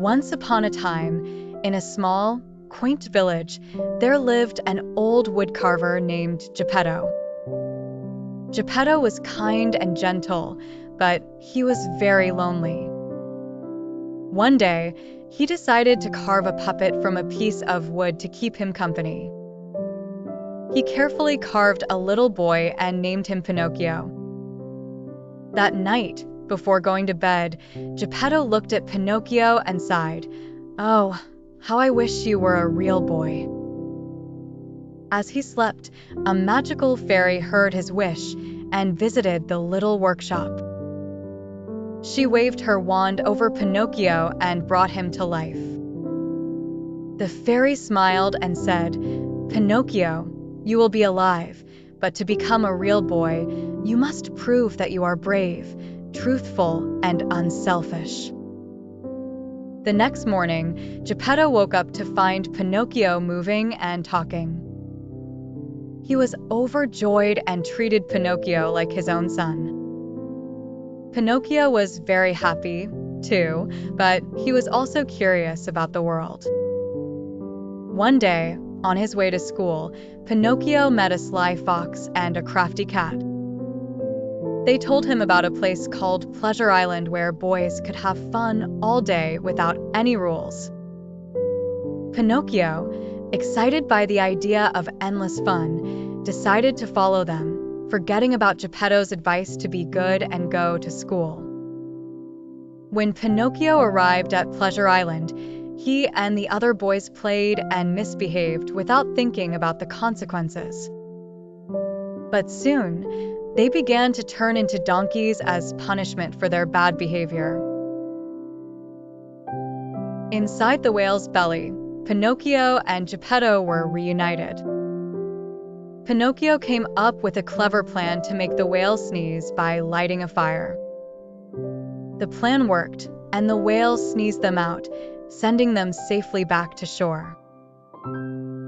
Once upon a time, in a small, quaint village, there lived an old woodcarver named Geppetto. Geppetto was kind and gentle, but he was very lonely. One day, he decided to carve a puppet from a piece of wood to keep him company. He carefully carved a little boy and named him Pinocchio. That night, before going to bed, Geppetto looked at Pinocchio and sighed, "Oh, how I wish you were a real boy." As he slept, a magical fairy heard his wish and visited the little workshop. She waved her wand over Pinocchio and brought him to life. The fairy smiled and said, "Pinocchio, you will be alive, but to become a real boy, you must prove that you are brave, truthful, and unselfish." The next morning, Geppetto woke up to find Pinocchio moving and talking. He was overjoyed and treated Pinocchio like his own son. Pinocchio was very happy, too, but he was also curious about the world. One day, on his way to school, Pinocchio met a sly fox and a crafty cat. They told him about a place called Pleasure Island where boys could have fun all day without any rules. Pinocchio, excited by the idea of endless fun, decided to follow them, forgetting about Geppetto's advice to be good and go to school. When Pinocchio arrived at Pleasure Island, he and the other boys played and misbehaved without thinking about the consequences. But soon, they began to turn into donkeys as punishment for their bad behavior. Inside the whale's belly, Pinocchio and Geppetto were reunited. Pinocchio came up with a clever plan to make the whale sneeze by lighting a fire. The plan worked, and the whale sneezed them out, sending them safely back to shore.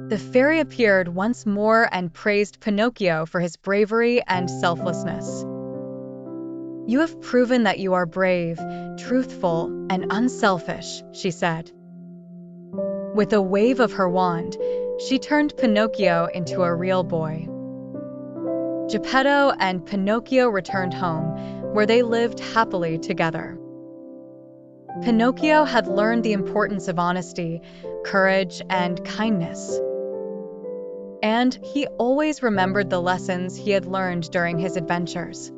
The fairy appeared once more and praised Pinocchio for his bravery and selflessness. "You have proven that you are brave, truthful, and unselfish," she said. With a wave of her wand, she turned Pinocchio into a real boy. Geppetto and Pinocchio returned home, where they lived happily together. Pinocchio had learned the importance of honesty, courage, and kindness. And he always remembered the lessons he had learned during his adventures.